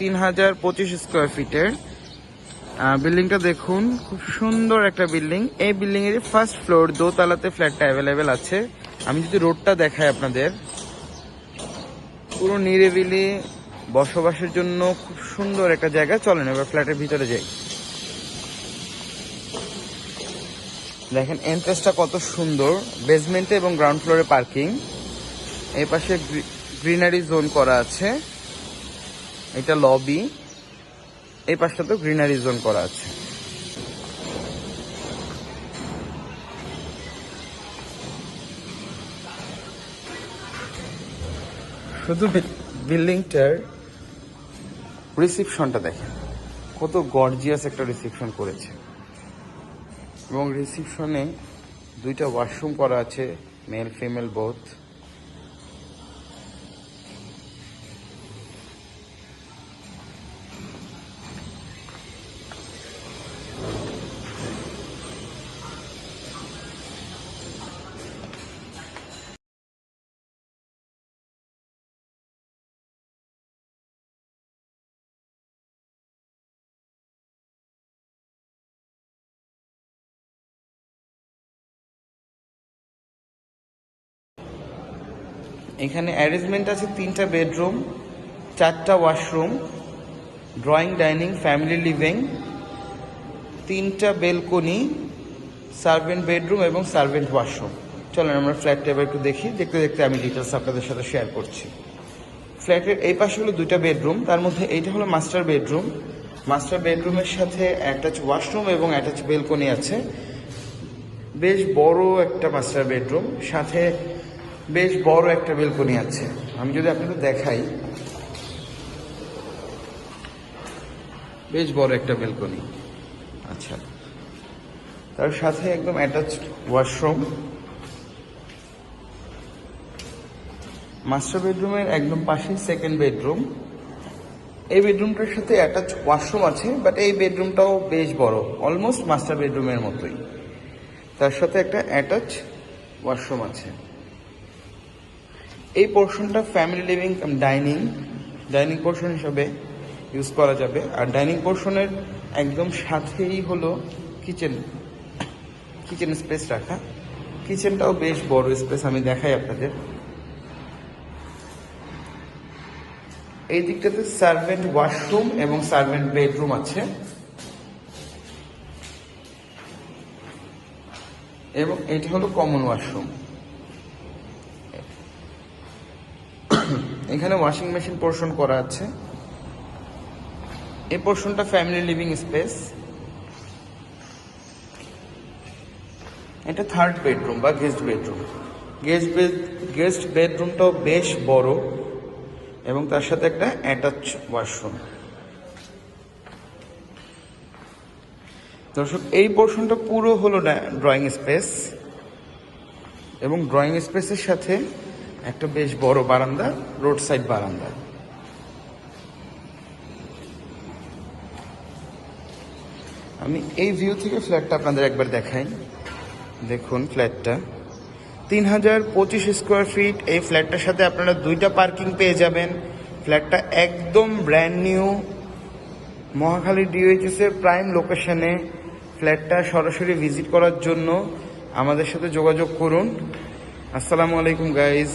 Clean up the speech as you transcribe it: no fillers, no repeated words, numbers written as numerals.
3025 square ফিটের বিল্ডিংটা দেখুন, খুব সুন্দর একটা বিল্ডিং। এই বিল্ডিং এর ফার্স্ট ফ্লোর দোতলাতে ফ্ল্যাটটা অ্যাভেলেবেল আছে। আমি যদি রোডটা দেখাই আপনাদের, পুরো নিরিবিলি বসবাসের জন্য খুব সুন্দর একটা জায়গা। চলেন এবার ফ্ল্যাটের ভিতরে যাই। দেখেন এন্ট্রেসটা কত সুন্দর, বেসমেন্টে এবং গ্রাউন্ড ফ্লোরে পার্কিং। এই পাশে গ্রিনারি জোন করা আছে, এটা লবি। এই পাশটাতেও গ্রিনারি জোন করা আছে। শুধু বিল্ডিংটার রিসিপশনটা দেখেন, কত গর্জিয়াস একটা রিসিপশন করেছে। এবং রিসিপশনে দুইটা ওয়াশরুম করা আছে, মেল ফিমেল বোথ। এখানে অ্যারেঞ্জমেন্ট আছে 3টা বেডরুম, 4টা washroom, drawing, dining, family living, 3টা বেলকনি, সার্ভেন্ট বেডরুম এবং সার্ভেন্ট ওয়াশরুম। চলেন আমরা ফ্ল্যাটটা এবার একটু দেখি। দেখতে দেখতে আমি ডিটেলস আপনাদের সাথে শেয়ার করছি। ফ্ল্যাটের এই পাশে হলো 2টা বেডরুম, তার মধ্যে এইটা হলো মাস্টার বেডরুম। মাস্টার বেডরুমের সাথে অ্যাটাচ ওয়াশরুম এবং অ্যাটাচ বেলকনি আছে। বেশ বড় একটা মাস্টার বেডরুম, সাথে বেশ বড় একটা বেলকনি আছে। আমি যদি আপনাদের দেখাই, বেশ বড় একটা বেলকনি। আচ্ছা, তার সাথে একদম অ্যাটাচড ওয়াশরুম। মাস্টার বেডরুমের একদম পাশে সেকেন্ড বেডরুম। এই বেডরুমটার সাথে অ্যাটাচ ওয়াশরুম আছে, বাট এই বেডরুমটাও বেশ বড়, অলমোস্ট মাস্টার বেডরুমের মতোই। তার সাথে একটা অ্যাটাচ ওয়াশরুম আছে। এই পোর্শনটা ফ্যামিলি লিভিং ডাইনিং পোর্শন হিসাবে ইউজ করা যাবে। আর ডাইনিং পোর্শনের একদম সাথেই হলো কিচেন স্পেস রাখা। কিচেনটাও বেশ বড় স্পেস, আমি দেখাই আপনাদের। এই দিকটাতে সার্ভেন্ট ওয়াশরুম এবং সার্ভেন্ট বেডরুম আছে, এবং এটা হলো কমন ওয়াশরুম। এখানে ওয়াশিং মেশিন পোর্শন করা আছে। এই পোর্শনটা ফ্যামিলি লিভিং স্পেস। এটা থার্ড বেডরুম বা গেস্ট বেডরুম। গেস্ট বেডরুমটাও বেশ বড় এবং তার সাথে একটা অ্যাটাচ ওয়াশরুম। দর্শক, এই পোর্শনটা পুরো হলো ড্রয়িং স্পেস, এবং ড্রয়িং স্পেসের সাথে একটা বেশ বড় বারান্দা, রোড সাইড বারান্দা। আমি এই ভিউ থেকে ফ্ল্যাটটা আপনাদের একবার দেখাই। দেখুন ফ্ল্যাটটা 3025 স্কোয়ার ফিট। এই ফ্ল্যাটটার সাথে আপনারা 2টা পার্কিং পেয়ে যাবেন। ফ্ল্যাটটা একদম ব্র্যান্ড নিউ, মহাখালী ডিওএইচএস এর প্রাইম লোকেশনে। ফ্ল্যাটটা সরাসরি ভিজিট করার জন্য আমাদের সাথে যোগাযোগ করুন। আসসালামু আলাইকুম গাইজ।